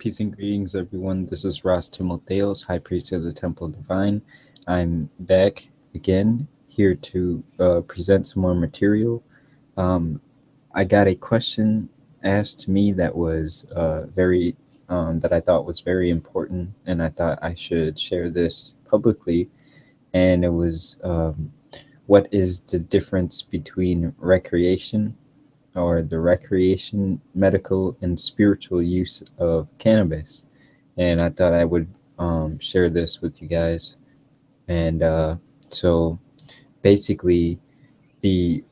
Peace and greetings, everyone. This is Ross Timotheos, High Priest of the Temple Divine. I'm back again here to present some more material. Um, I got a question asked to me that was that I thought was very important, and I thought I should share this publicly. And it was, what is the difference between recreation or the recreation, medical, and spiritual use of cannabis? And I thought I would share this with you guys. And so basically, the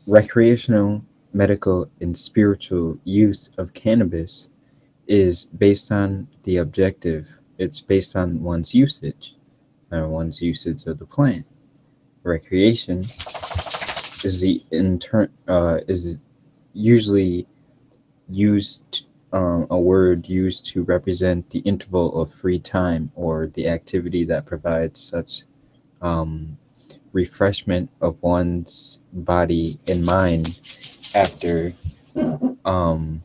recreational, medical, and spiritual use of cannabis is based on the objective. It's based on one's usage of the plant. Recreation is usually used a word used to represent the interval of free time or the activity that provides such um, refreshment of one's body and mind after um,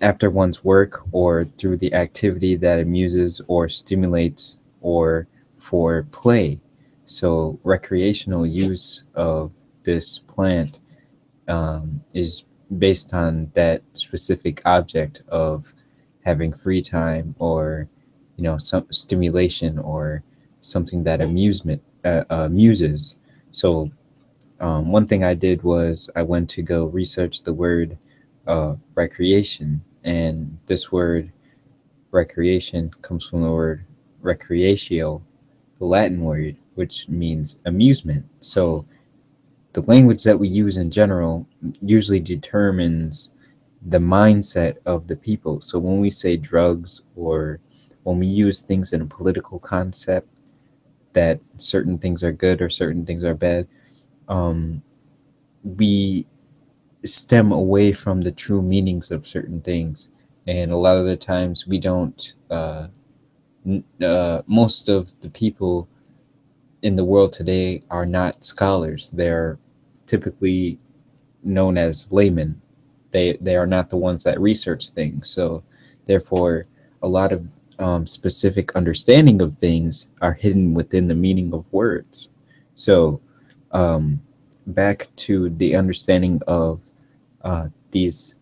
after one's work, or through the activity that amuses or stimulates, or for play. So recreational use of this plant is based on that specific object of having free time, or some stimulation, or something that amuses. So one thing I did was I went to go research the word recreation, and this word recreation comes from the word recreatio, the Latin word, which means amusement. So the language that we use in general usually determines the mindset of the people. So when we say drugs, or when we use things in a political concept, that certain things are good or certain things are bad, um, we stem away from the true meanings of certain things. And a lot of the times we don't, most of the people in the world today are not scholars. They're typically known as laymen. They are not the ones that research things. So therefore, a lot of specific understanding of things are hidden within the meaning of words. So um, back to the understanding of these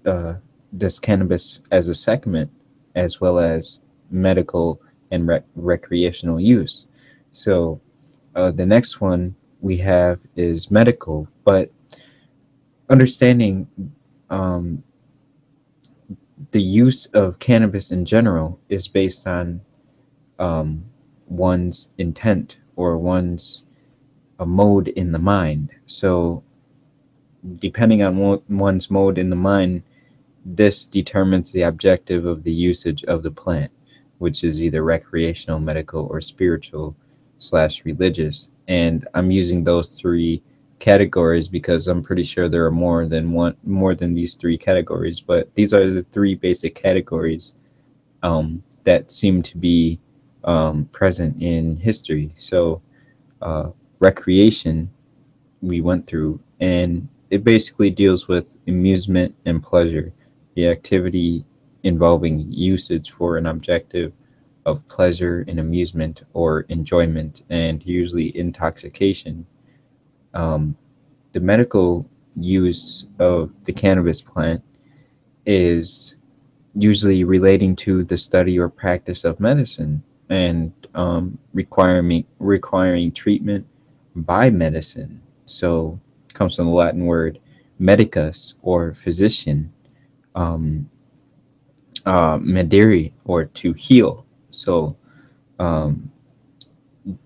this cannabis as a segment, as well as medical and recreational use. So the next one we have is medical, but understanding um, the use of cannabis in general is based on um, one's intent, or one's a mode in the mind. So depending on one's mode in the mind, this determines the objective of the usage of the plant, which is either recreational, medical, or spiritual slash religious. And I'm using those three categories because I'm pretty sure there are more than these three categories, but these are the three basic categories that seem to be present in history. So recreation we went through, and it basically deals with amusement and pleasure, the activity involving usage for an objective of pleasure and amusement, or enjoyment, and usually intoxication. Um, the medical use of the cannabis plant is usually relating to the study or practice of medicine, and requiring treatment by medicine. So it comes from the Latin word medicus, or physician, um, medere, or to heal. So um,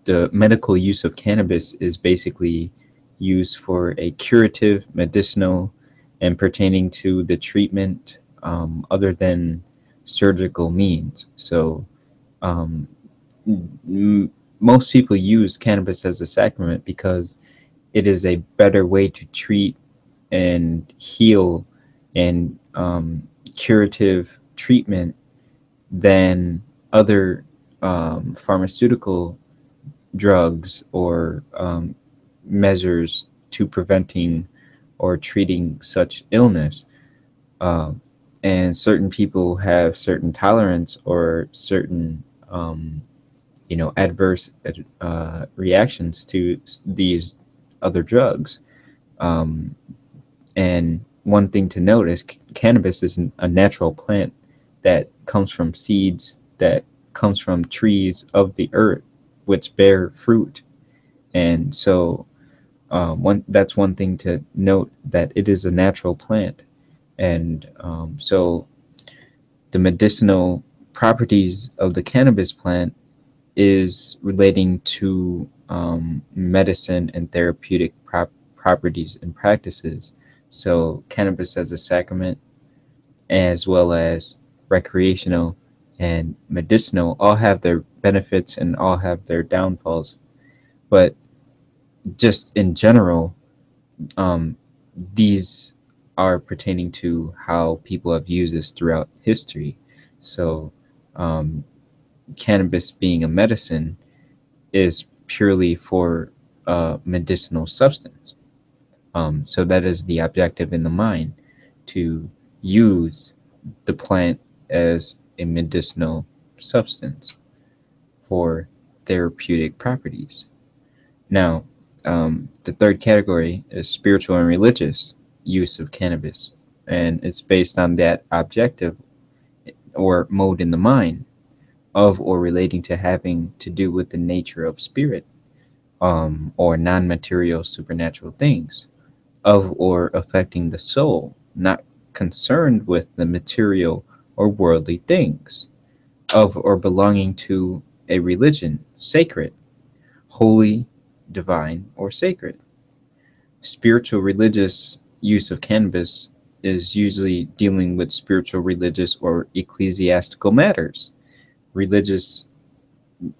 the medical use of cannabis is basically used for a curative, medicinal, and pertaining to the treatment other than surgical means. So um, most people use cannabis as a sacrament because it is a better way to treat and heal, and curative treatment than other pharmaceutical drugs, or measures to preventing or treating such illness. Um, and certain people have certain tolerance or certain adverse reactions to these other drugs. um, and one thing to note is cannabis is a natural plant that comes from seeds that comes from trees of the earth which bear fruit. And so one that's one thing to note, that it is a natural plant. And so the medicinal properties of the cannabis plant is relating to medicine and therapeutic properties and practices. So cannabis as a sacrament, as well as recreational and medicinal, all have their benefits and all have their downfalls. But just in general, um, these are pertaining to how people have used this throughout history. So, um, cannabis being a medicine is purely for a medicinal substance. So that is the objective in the mind, to use the plant as a medicinal substance for therapeutic properties. Now, the third category is spiritual and religious use of cannabis, and it's based on that objective or mode in the mind of or relating to having to do with the nature of spirit, or non material supernatural things, of or affecting the soul, not concerned with the material or worldly things, of or belonging to a religion, sacred, holy, divine, or sacred. Spiritual religious use of cannabis is usually dealing with spiritual, religious, or ecclesiastical matters. Religious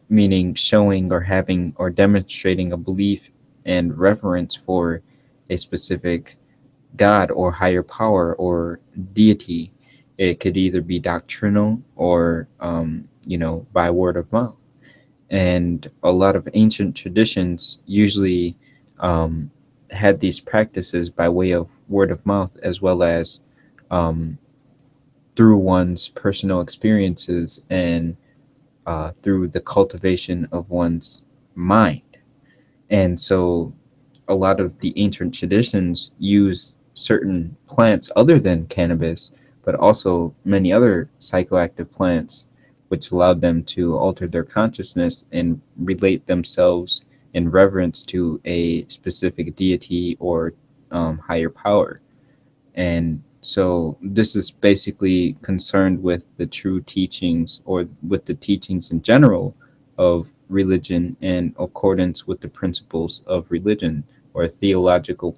meaning showing or having or demonstrating a belief and reverence for a specific God or higher power or deity. It could either be doctrinal or, by word of mouth. And a lot of ancient traditions usually um, had these practices by way of word of mouth, as well as um, through one's personal experiences and through the cultivation of one's mind. And so a lot of the ancient traditions use certain plants other than cannabis, but also many other psychoactive plants, which allowed them to alter their consciousness and relate themselves in reverence to a specific deity or higher power. And so this is basically concerned with the true teachings, or with the teachings in general of religion, in accordance with the principles of religion, or theological,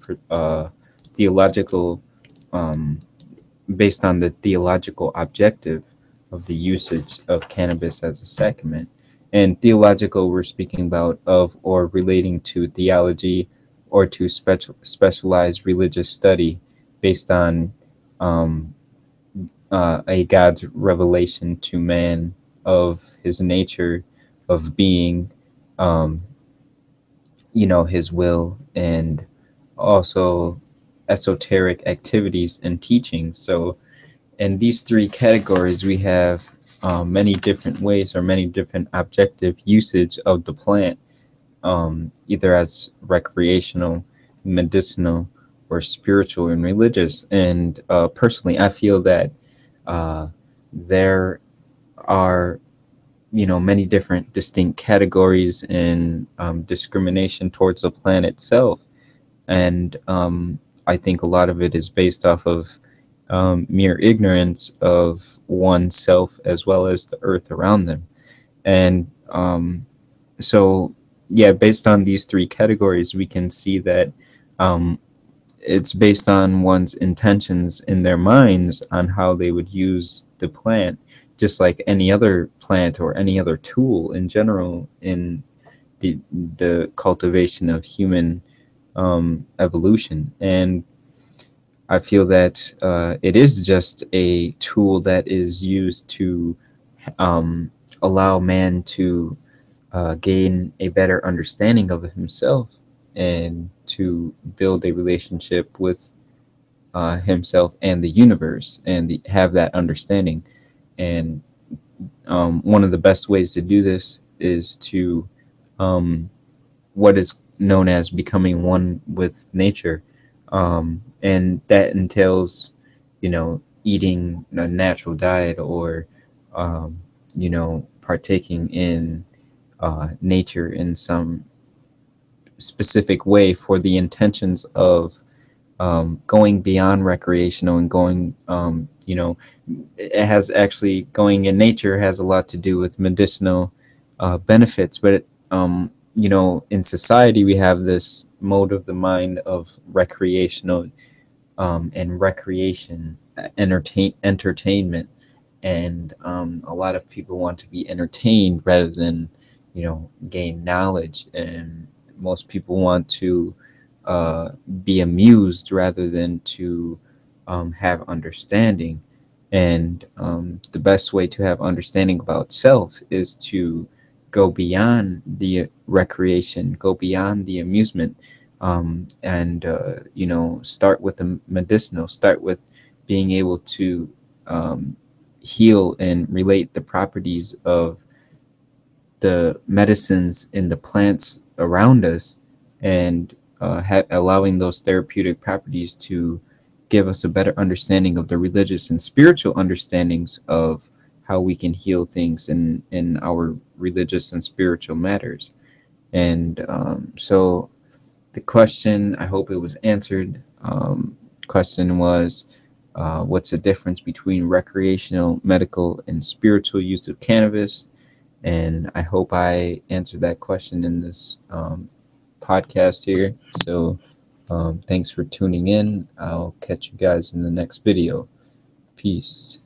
um, based on the theological objective of the usage of cannabis as a sacrament. And theological, we're speaking about of or relating to theology, or to specialized religious study based on um, a God's revelation to man of his nature, of being, um, his will, and also esoteric activities and teachings. So in these three categories, we have many different ways or many different objective usage of the plant, either as recreational, medicinal, or spiritual and religious. And personally, I feel that uh, there are, many different distinct categories and discrimination towards the plant itself. And I think a lot of it is based off of mere ignorance of oneself as well as the earth around them. And so, yeah, based on these three categories, we can see that um, it's based on one's intentions in their minds on how they would use the plant, just like any other plant or any other tool in general in the cultivation of human evolution. And I feel that it is just a tool that is used to um, allow man to gain a better understanding of himself, and to build a relationship with himself and the universe, and have that understanding. And one of the best ways to do this is to what is known as becoming one with nature, and that entails, eating a natural diet, or partaking in nature in some specific way for the intentions of going beyond recreational and going, it has actually, going in nature has a lot to do with medicinal benefits. But in society, we have this mode of the mind of recreational, and recreation, entertainment, and a lot of people want to be entertained rather than, gain knowledge, and most people want to be amused rather than to have understanding. And the best way to have understanding about self is to go beyond the recreation, go beyond the amusement, and start with the medicinal, start with being able to heal and relate the properties of the medicines in the plants around us, and allowing those therapeutic properties to give us a better understanding of the religious and spiritual understandings of how we can heal things in our religious and spiritual matters. And so the question, I hope it was answered. Question was, what's the difference between recreational, medical, and spiritual use of cannabis? And I hope I answered that question in this podcast here. So thanks for tuning in. I'll catch you guys in the next video. Peace.